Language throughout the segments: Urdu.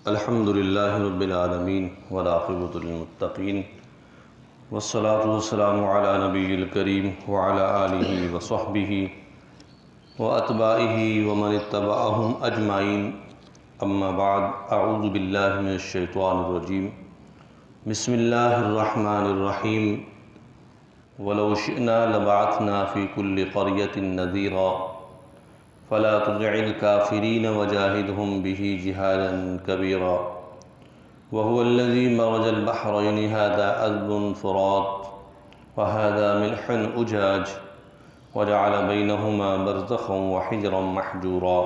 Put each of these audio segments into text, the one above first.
الحمد للہ رب العالمین والعاقبۃ للمتقین والصلاة والسلام علی نبی الکریم وعلی آلہ وصحبہ واتباعہ ومن اتبعہم اجمعین، اما بعد، اعوذ باللہ من الشیطان الرجیم، بسم اللہ الرحمن الرحیم، ولو شئنا لبعثنا فی کل قریۃ نذیرا فلا تطع الكافرین وجاہدہم بہ جہادا کبیرا وهو الذی مرج البحرین هذا عذب فرات وهذا ملح أجاج وجعل بینہما برزخا وحجرا محجورا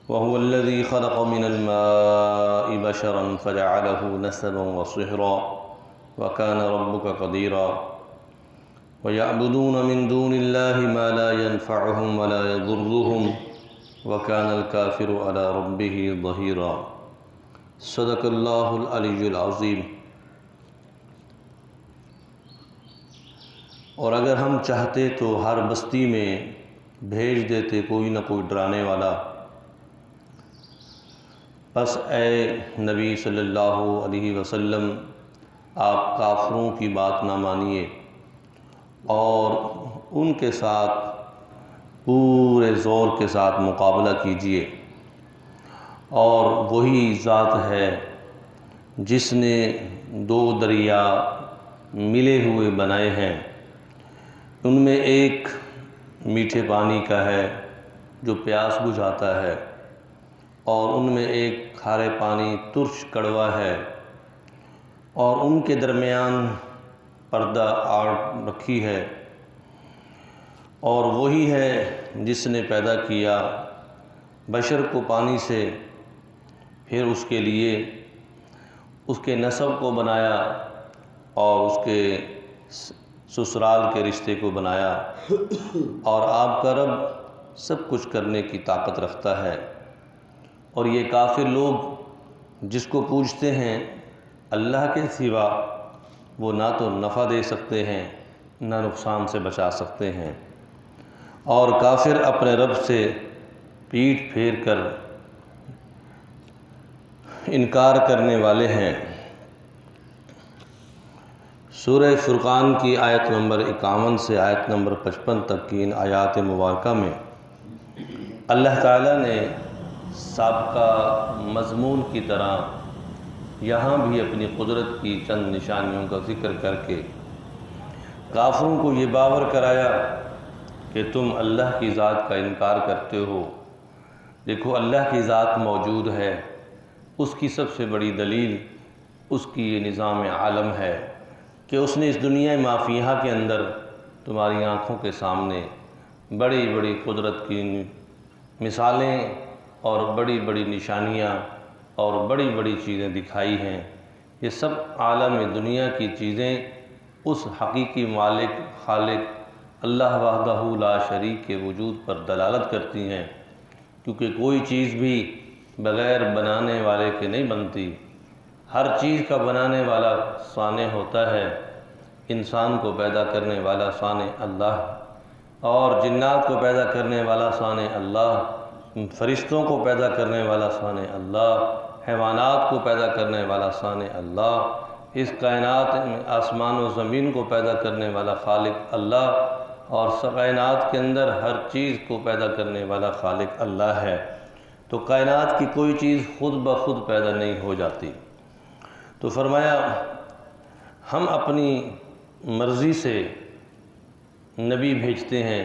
وهو الذی خلق من الماء بشرا فجعله نسبا وصہرا وكان ربك قدیرا وَيَعْبُدُونَ مِن دُونِ اللَّهِ مَا لَا يَنفَعُهُمْ وَلَا يَضُرُّهُمْ وَكَانَ الْكَافِرُ عَلَى رَبِّهِ ظَهِيرًا۔ صدق اللہ العلی العظیم۔ اور اگر ہم چاہتے تو ہر بستی میں بھیج دیتے کوئی نہ کوئی ڈرانے والا، پس اے نبی صلی اللہ علیہ وسلم، آپ کافروں کی بات نہ مانیے اور ان کے ساتھ پورے زور کے ساتھ مقابلہ کیجیے۔ اور وہی ذات ہے جس نے دو دریا ملے ہوئے بنائے ہیں، ان میں ایک میٹھے پانی کا ہے جو پیاس بجھاتا ہے، اور ان میں ایک کھارے پانی ترش کڑوا ہے، اور ان کے درمیان پردہ آڑ رکھی ہے۔ اور وہی ہے جس نے پیدا کیا بشر کو پانی سے، پھر اس کے لیے اس کے نسب کو بنایا اور اس کے سسرال کے رشتے کو بنایا، اور آپ کا رب سب کچھ کرنے کی طاقت رکھتا ہے۔ اور یہ کافر لوگ جس کو پوجتے ہیں اللہ کے سوا، وہ نہ تو نفع دے سکتے ہیں نہ نقصان سے بچا سکتے ہیں، اور کافر اپنے رب سے پیٹھ پھیر کر انکار کرنے والے ہیں۔ سورہ فرقان کی آیت نمبر 51 سے آیت نمبر 55 تک کی ان آیات مبارکہ میں اللہ تعالیٰ نے سابقہ مضمون کی طرح یہاں بھی اپنی قدرت کی چند نشانیوں کا ذکر کر کے کافروں کو یہ باور کرایا کہ تم اللہ کی ذات کا انکار کرتے ہو۔ دیکھو، اللہ کی ذات موجود ہے، اس کی سب سے بڑی دلیل اس کی یہ نظام عالم ہے کہ اس نے اس دنیا ما فیہا کے اندر تمہاری آنکھوں کے سامنے بڑی بڑی قدرت کی مثالیں اور بڑی بڑی نشانیاں اور بڑی بڑی چیزیں دکھائی ہیں۔ یہ سب عالم دنیا کی چیزیں اس حقیقی مالک خالق اللہ وحدہ لا شریک کے وجود پر دلالت کرتی ہیں، کیونکہ کوئی چیز بھی بغیر بنانے والے کے نہیں بنتی۔ ہر چیز کا بنانے والا صانع ہوتا ہے۔ انسان کو پیدا کرنے والا صانع اللہ، اور جنات کو پیدا کرنے والا صانع اللہ، فرشتوں کو پیدا کرنے والا صانع اللہ، حیوانات کو پیدا کرنے والا صانع اللہ، اس کائنات میں آسمان و زمین کو پیدا کرنے والا خالق اللہ، اور کائنات کے اندر ہر چیز کو پیدا کرنے والا خالق اللہ ہے۔ تو کائنات کی کوئی چیز خود بخود پیدا نہیں ہو جاتی۔ تو فرمایا ہم اپنی مرضی سے نبی بھیجتے ہیں،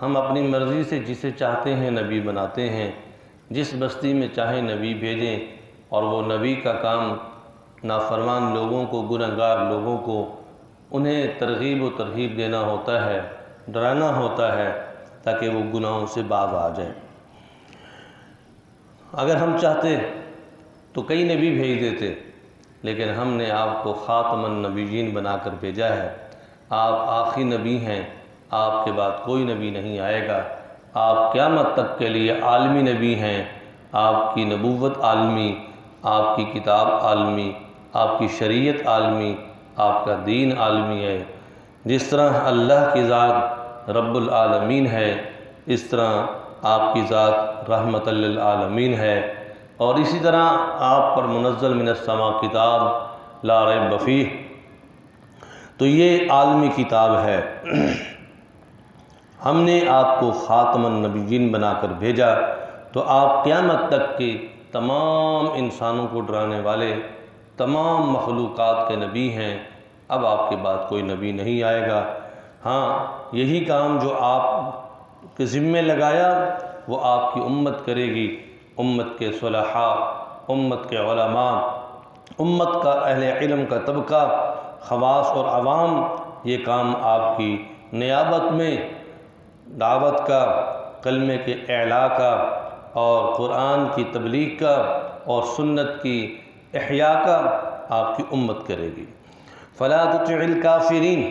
ہم اپنی مرضی سے جسے چاہتے ہیں نبی بناتے ہیں، جس بستی میں چاہیں نبی بھیجیں، اور وہ نبی کا کام نافرمان لوگوں کو، گنہگار لوگوں کو، انہیں ترغیب و ترہیب دینا ہوتا ہے، ڈرانا ہوتا ہے تاکہ وہ گناہوں سے باز آ جائیں۔ اگر ہم چاہتے تو کئی نبی بھیج دیتے، لیکن ہم نے آپ کو خاتم النبیین بنا کر بھیجا ہے۔ آپ آخری نبی ہیں، آپ کے بعد کوئی نبی نہیں آئے گا۔ آپ قیامت تک کے لیے عالمی نبی ہیں۔ آپ کی نبوت عالمی، آپ کی کتاب عالمی، آپ کی شریعت عالمی، آپ کا دین عالمی ہے۔ جس طرح اللہ کی ذات رب العالمین ہے، اس طرح آپ کی ذات رحمت للعالمین ہے، اور اسی طرح آپ پر منزل من السماء کتاب لا ریب فیہ، تو یہ عالمی کتاب ہے۔ ہم نے آپ کو خاتم النبیین بنا کر بھیجا، تو آپ قیامت تک کے تمام انسانوں کو ڈرانے والے، تمام مخلوقات کے نبی ہیں۔ اب آپ کے بعد کوئی نبی نہیں آئے گا۔ ہاں، یہی کام جو آپ کے ذمے لگایا وہ آپ کی امت کرے گی، امت کے صلحاء، امت کے علماء، امت کا اہل علم کا طبقہ، خواص اور عوام یہ کام آپ کی نیابت میں دعوت کا، کلمے کے اعلاء کا، اور قرآن کی تبلیغ کا، اور سنت کی احیاء کا آپ کی امت کرے گی۔ فلا تطع الکافرین،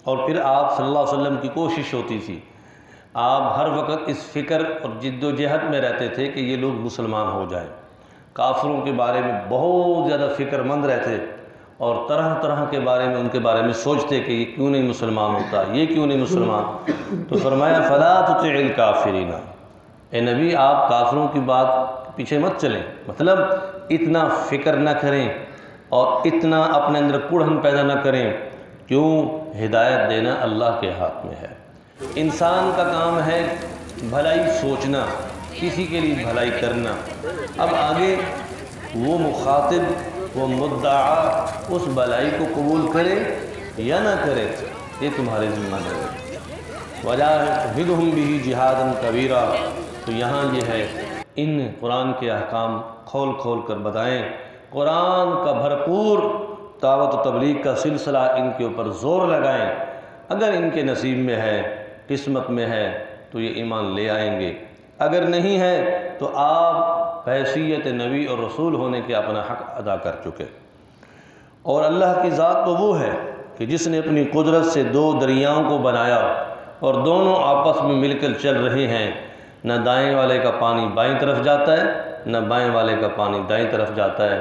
اور پھر آپ صلی اللہ علیہ وسلم کی کوشش ہوتی تھی، آپ ہر وقت اس فکر اور جد و جہد میں رہتے تھے کہ یہ لوگ مسلمان ہو جائیں۔ کافروں کے بارے میں بہت زیادہ فکر مند رہتے، اور طرح طرح کے بارے میں ان کے بارے میں سوچتے کہ یہ کیوں نہیں مسلمان ہوتا، یہ کیوں نہیں مسلمان۔ تو فرمایا فلا تطع الکافرین، اے نبی آپ کافروں کی بات پیچھے مت چلیں، مطلب اتنا فکر نہ کریں اور اتنا اپنے اندر کڑھن پیدا نہ کریں، کیوں؟ ہدایت دینا اللہ کے ہاتھ میں ہے۔ انسان کا کام ہے بھلائی سوچنا، کسی کے لیے بھلائی کرنا۔ اب آگے وہ مخاطب، وہ مدعا اس بھلائی کو قبول کرے یا نہ کرے، یہ تمہارے ذمہ ہے۔ وَجَاهِدْهُمْ بِهِ جِهَادًا كَبِيرًا، تو یہاں یہ ہے ان قرآن کے احکام کھول کھول کر بتائیں، قرآن کا بھرپور دعوت و تبلیغ کا سلسلہ ان کے اوپر زور لگائیں۔ اگر ان کے نصیب میں ہے، قسمت میں ہے، تو یہ ایمان لے آئیں گے، اگر نہیں ہے تو آپ حیثیت نبی اور رسول ہونے کے اپنا حق ادا کر چکے۔ اور اللہ کی ذات تو وہ ہے کہ جس نے اپنی قدرت سے دو دریاؤں کو بنایا، اور دونوں آپس میں مل کر چل رہے ہیں، نہ دائیں والے کا پانی بائیں طرف جاتا ہے، نہ بائیں والے کا پانی دائیں طرف جاتا ہے۔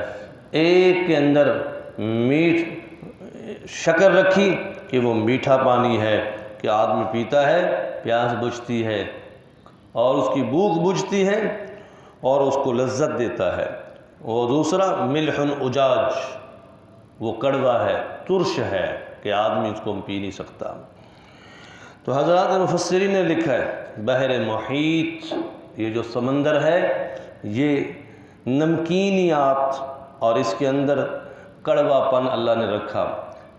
ایک کے اندر میٹھ شکر رکھی کہ وہ میٹھا پانی ہے کہ آدمی پیتا ہے، پیاس بجھتی ہے اور اس کی بھوک بجھتی ہے اور اس کو لذت دیتا ہے۔ اور دوسرا ملح اجاج، وہ کڑوا ہے، ترش ہے کہ آدمی اس کو پی نہیں سکتا۔ تو حضرات مفسرین نے لکھا ہے بحر محیط، یہ جو سمندر ہے یہ نمکینیات اور اس کے اندر کڑوا پن اللہ نے رکھا،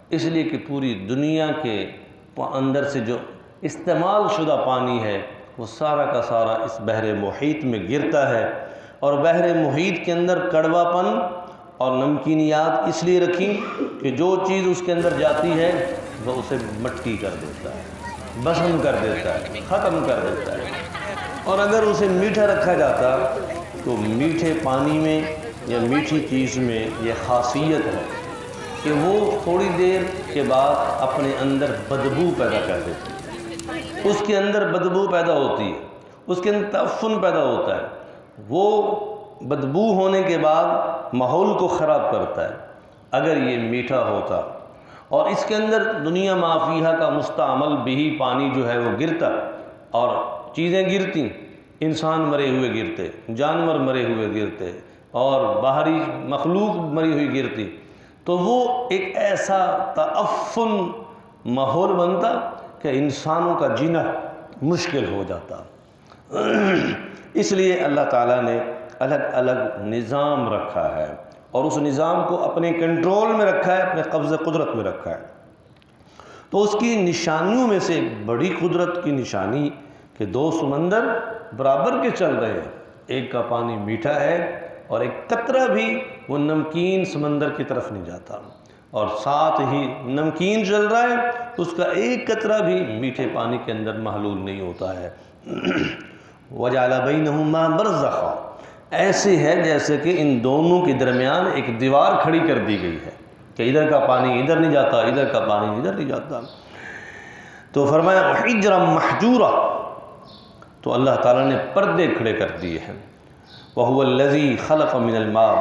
اس لیے کہ پوری دنیا کے اندر سے جو استعمال شدہ پانی ہے وہ سارا کا سارا اس بحر محیط میں گرتا ہے۔ اور بحر محیط کے اندر کڑوا پن اور نمکینیات اس لیے رکھی کہ جو چیز اس کے اندر جاتی ہے وہ اسے مٹی کر دیتا ہے، بسم کر دیتا ہے، ختم کر دیتا ہے۔ اور اگر اسے میٹھا رکھا جاتا تو میٹھے پانی میں یا میٹھی چیز میں یہ خاصیت ہے کہ وہ تھوڑی دیر کے بعد اپنے اندر بدبو پیدا کر دیتی ہے، اس کے اندر بدبو پیدا ہوتی ہے، اس کے اندر تعفن پیدا ہوتا ہے، وہ بدبو ہونے کے بعد ماحول کو خراب کرتا ہے۔ اگر یہ میٹھا ہوتا اور اس کے اندر دنیا ما فیہا کا مستعمل بھی پانی جو ہے وہ گرتا، اور چیزیں گرتی، انسان مرے ہوئے گرتے، جانور مرے ہوئے گرتے، اور باہری مخلوق مری ہوئی گرتی، تو وہ ایک ایسا تعفن ماحول بنتا کہ انسانوں کا جینا مشکل ہو جاتا۔ اس لیے اللہ تعالیٰ نے الگ الگ نظام رکھا ہے، اور اس نظام کو اپنے کنٹرول میں رکھا ہے، اپنے قبضہ قدرت میں رکھا ہے۔ تو اس کی نشانیوں میں سے بڑی قدرت کی نشانی کہ دو سمندر برابر کے چل رہے ہیں، ایک کا پانی میٹھا ہے اور ایک قطرہ بھی وہ نمکین سمندر کی طرف نہیں جاتا، اور ساتھ ہی نمکین چل رہا ہے اس کا ایک قطرہ بھی میٹھے پانی کے اندر محلول نہیں ہوتا ہے۔ وَجَعَلَ بَيْنَهُمَا بَرْزَخًا، ایسے ہے جیسے کہ ان دونوں کے درمیان ایک دیوار کھڑی کر دی گئی ہے کہ ادھر کا پانی ادھر نہیں جاتا، ادھر کا پانی ادھر نہیں جاتا۔ تو فرمایا وَحِجْرًا مَحْجُورًا، تو اللہ تعالیٰ نے پردے کھڑے کر دیے ہیں۔ وَهُوَ الَّذِي خَلَقَ مِنَ الْمَاءِ،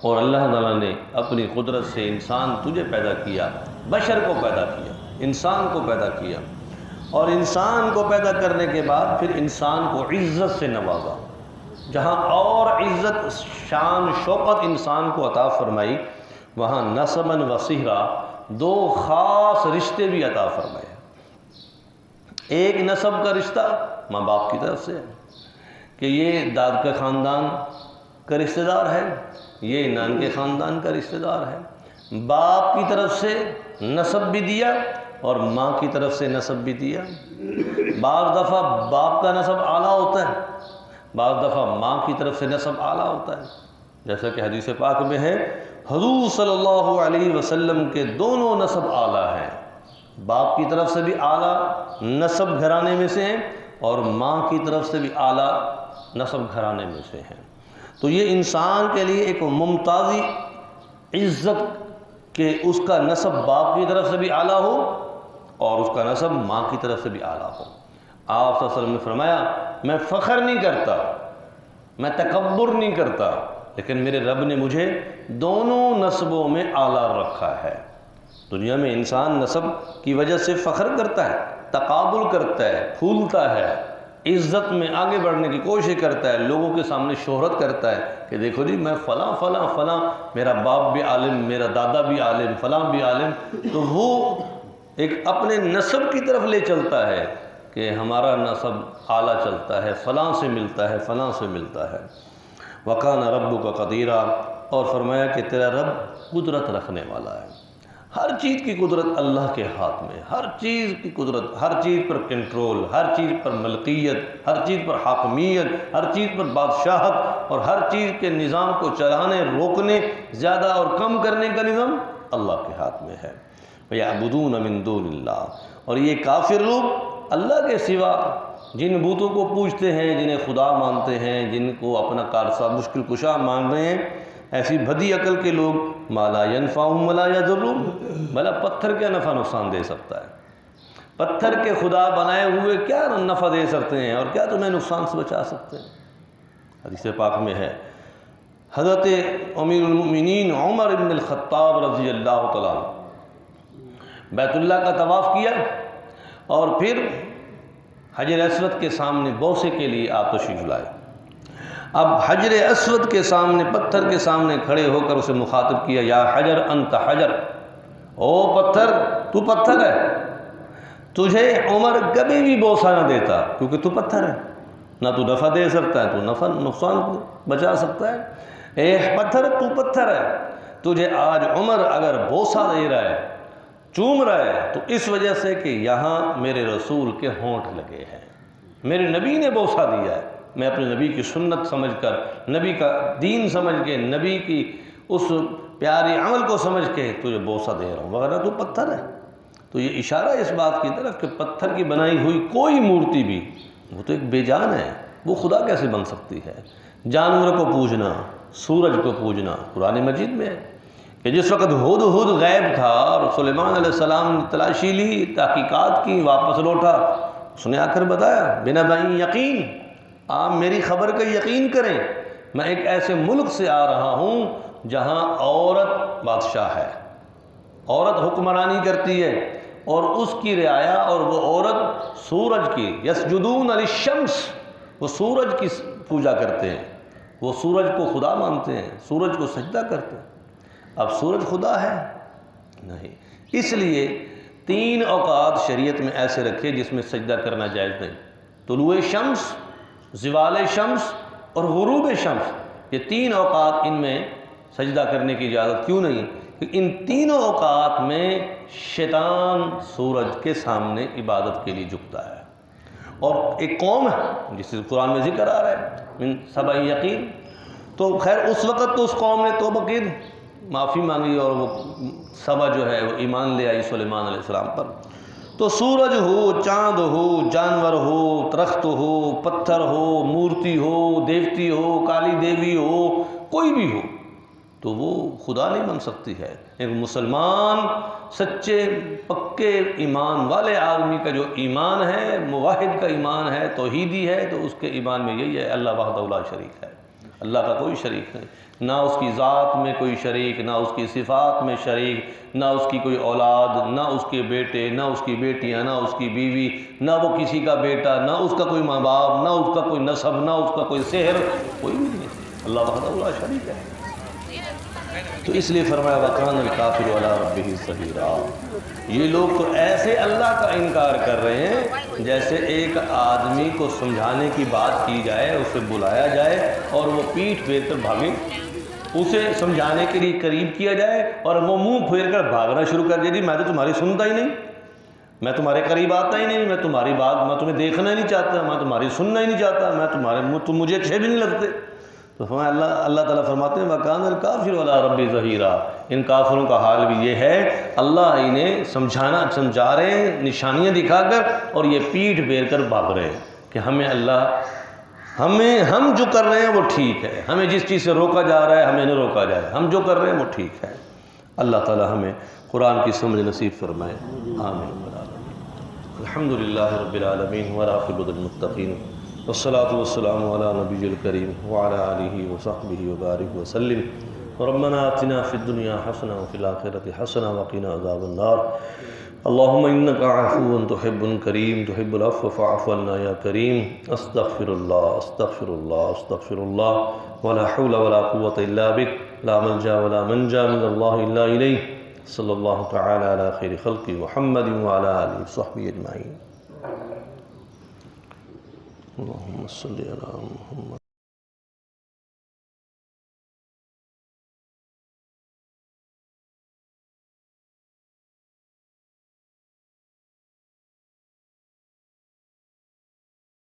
اور اللہ تعالیٰ نے اپنی قدرت سے انسان تجھے پیدا کیا، بشر کو پیدا کیا، انسان کو پیدا کیا، اور انسان کو پیدا کرنے کے بعد پھر انسان کو عزت سے نوازا، جہاں اور عزت شان شوقت انسان کو عطا فرمائی، وہاں نسباً و صہرا دو خاص رشتے بھی عطا فرمائے۔ ایک نسب کا رشتہ ماں باپ کی طرف سے ہے کہ یہ داد کا خاندان کا رشتہ دار ہے، یہ نان کے خاندان کا رشتہ دار ہے۔ باپ کی طرف سے نسب بھی دیا اور ماں کی طرف سے نسب بھی دیا۔ بعض دفعہ باپ کا نسب اعلیٰ ہوتا ہے، بعض دفعہ ماں کی طرف سے نسب اعلیٰ ہوتا ہے، جیسا کہ حدیث پاک میں ہے حضور صلی اللہ علیہ وسلم کے دونوں نسب اعلیٰ ہیں، باپ کی طرف سے بھی اعلیٰ نسب گھرانے میں سے ہیں اور ماں کی طرف سے بھی اعلیٰ نسب گھرانے میں سے ہیں۔ تو یہ انسان کے لیے ایک ممتازی عزت کہ اس کا نسب باپ کی طرف سے بھی اعلیٰ ہو اور اس کا نسب ماں کی طرف سے بھی اعلیٰ ہو۔ آپ صلی اللہ علیہ وسلم نے فرمایا میں فخر نہیں کرتا، میں تکبر نہیں کرتا، لیکن میرے رب نے مجھے دونوں نسبوں میں اعلیٰ رکھا ہے۔ دنیا میں انسان نسب کی وجہ سے فخر کرتا ہے، تقابل کرتا ہے، پھولتا ہے، عزت میں آگے بڑھنے کی کوشش کرتا ہے، لوگوں کے سامنے شہرت کرتا ہے کہ دیکھو جی میں فلاں فلاں فلاں، میرا باپ بھی عالم، میرا دادا بھی عالم، فلاں بھی عالم، تو وہ ایک اپنے نسب کی طرف لے چلتا ہے کہ ہمارا نسب اعلیٰ چلتا ہے، فلاں سے ملتا ہے، فلاں سے ملتا ہے۔ وَقَانَ رَبُّكَ قَدِيرًا، اور فرمایا کہ تیرا رب قدرت رکھنے والا ہے۔ ہر چیز کی قدرت اللہ کے ہاتھ میں، ہر چیز کی قدرت، ہر چیز پر کنٹرول، ہر چیز پر ملکیت، ہر چیز پر حاکمیت، ہر چیز پر بادشاہت، اور ہر چیز کے نظام کو چلانے، روکنے، زیادہ اور کم کرنے کا نظام اللہ کے ہاتھ میں ہے۔ وَيَعْبُدُونَ مِن دُونِ اللَّهِ، اور یہ کافر لوگ اللہ کے سوا جن بتوں کو پوجتے ہیں، جنہیں خدا مانتے ہیں، جن کو اپنا کارساز مشکل کشا مان رہے ہیں، ایسی بھدی عقل کے لوگ ما لا ينفعهم ولا يضرهم، بھلا پتھر کیا نفع نقصان دے سکتا ہے؟ پتھر کے خدا بنائے ہوئے کیا نفع دے سکتے ہیں اور کیا تمہیں نقصان سے بچا سکتے ہیں؟ حدیث پاک میں ہے حضرت امیر المؤمنین عمر بن الخطاب رضی اللہ تعالیٰ بیت اللہ کا طواف کیا اور پھر حجر اسود کے سامنے بوسے کے لیے آپ تشریف لائے۔ اب حجر اسود کے سامنے، پتھر کے سامنے کھڑے ہو کر اسے مخاطب کیا، یا حجر انت حجر، او پتھر تو پتھر ہے، تجھے عمر کبھی بھی بوسہ نہ دیتا کیونکہ تو پتھر ہے، نہ تو نفع دے سکتا ہے تو نفع نقصان کو بچا سکتا ہے۔ اے پتھر تو پتھر ہے، تجھے آج عمر اگر بوسہ دے رہا ہے، چوم رہا ہے، تو اس وجہ سے کہ یہاں میرے رسول کے ہونٹ لگے ہیں، میرے نبی نے بوسہ دیا ہے، میں اپنے نبی کی سنت سمجھ کر، نبی کا دین سمجھ کے، نبی کی اس پیارے عمل کو سمجھ کے تجھے بوسہ دے رہا ہوں، وغیرہ تو پتھر ہے۔ تو یہ اشارہ اس بات کی طرف کہ پتھر کی بنائی ہوئی کوئی مورتی بھی وہ تو ایک بے جان ہے، وہ خدا کیسے بن سکتی ہے؟ جانور کو پوجنا، سورج کو پوجنا، قرآن مجید میں ہے کہ جس وقت ہدہد غیب تھا اور سلیمان علیہ السلام نے تلاشی لی، تحقیقات کی، واپس لوٹا، اس نے آ کر بتایا بِنَبَإٍ یقین، آپ میری خبر کا یقین کریں، میں ایک ایسے ملک سے آ رہا ہوں جہاں عورت بادشاہ ہے، عورت حکمرانی کرتی ہے، اور اس کی رعایا، اور وہ عورت سورج کی، یسجدون للشمس، وہ سورج کی پوجا کرتے ہیں، وہ سورج کو خدا مانتے ہیں، سورج کو سجدہ کرتے ہیں۔ اب سورج خدا ہے؟ نہیں، اس لیے 3 اوقات شریعت میں ایسے رکھے جس میں سجدہ کرنا جائز نہیں، طلوع شمس، زوال شمس اور غروب شمس، یہ 3 اوقات ان میں سجدہ کرنے کی اجازت کیوں نہیں؟ کہ ان تینوں اوقات میں شیطان سورج کے سامنے عبادت کے لیے جھکتا ہے، اور ایک قوم ہے جس سے قرآن میں ذکر آ رہا ہے من سبع یقین، تو خیر اس وقت تو اس قوم نے توبہ کی، معافی مانگی، اور وہ سبع جو ہے وہ ایمان لے آئی سلیمان علیہ السلام پر۔ تو سورج ہو، چاند ہو، جانور ہو، درخت ہو، پتھر ہو، مورتی ہو، دیوتی ہو، کالی دیوی ہو، کوئی بھی ہو، تو وہ خدا نہیں بن سکتی ہے۔ ایک مسلمان سچے پکے ایمان والے آدمی کا جو ایمان ہے، موحد کا ایمان ہے، توحیدی ہے، تو اس کے ایمان میں یہی ہے اللہ وحدہ لا شریک ہے۔ اللہ کا کوئی شریک نہیں، نہ اس کی ذات میں کوئی شریک، نہ اس کی صفات میں شریک، نہ اس کی کوئی اولاد، نہ اس کے بیٹے، نہ اس کی بیٹیاں، نہ اس کی بیوی، نہ وہ کسی کا بیٹا، نہ اس کا کوئی ماں باپ، نہ اس کا کوئی نسب، نہ اس کا کوئی سحر، کوئی بھی نہیں ہے۔ اللہ وحدہ لا شریک ہے۔ تو اس لیے فرمایا وَكَانَ الْكَافِرُ عَلَىٰ رَبِّهِ ظَهِيرًا۔ یہ لوگ تو ایسے اللہ کا انکار کر رہے ہیں جیسے ایک آدمی کو سمجھانے کی بات کی جائے، اسے بلایا جائے اور وہ پیٹھ پھیر کر بھاگے، اسے سمجھانے کے لیے قریب کیا جائے اور وہ منہ پھیر کر بھاگنا شروع کر دے، جی میں تو تمہاری سنتا ہی نہیں، میں تمہارے قریب آتا ہی نہیں، میں تمہاری بات، میں تمہیں دیکھنا ہی نہیں چاہتا، میں تمہاری سننا ہی نہیں چاہتا، میں تم مجھے اچھے بھی نہیں لگتے۔ تو اللہ تعالیٰ فرماتے ہیں وَكَانَ الْكَافِرُ عَلَىٰ رَبِّهِ ظَهِيرًا۔ ان کافروں کا حال بھی یہ ہے، اللہ انہیں سمجھا رہے ہیں نشانیاں دکھا کر، اور یہ پیٹھ پھیر کر بھاگ رہے ہیں کہ ہم جو کر رہے ہیں وہ ٹھیک ہے، ہمیں جس چیز سے روکا جا رہا ہے ہمیں نہ روکا جائے، ہم جو کر رہے ہیں وہ ٹھیک ہے۔ اللہ تعالیٰ ہمیں قرآن کی سمجھ نصیب فرمائے، آمین۔ الحمدللہ رب العالمین والعاقبۃ للمتقین والصلاة والسلام على نبی الکریم وعلى آلہ وصحبہ وبارک وسلم۔ ربنا آتنا فی الدنیا حسنہ وفی الآخرۃ حسنہ وقنا عذاب النار۔ اللہم انک عفو تحب کریم تحب العفو فاعف عنا یا کریم۔ استغفر اللہ استغفر اللہ استغفر اللہ ولا حول ولا قوة الا بک لا ملجا ولا منجا من اللہ الا الیہ۔ صلی اللہ تعالی علی خیر خلق محمد وعلی آلہ وصحبہ اجمعین۔ اللہم صلی علی محمد۔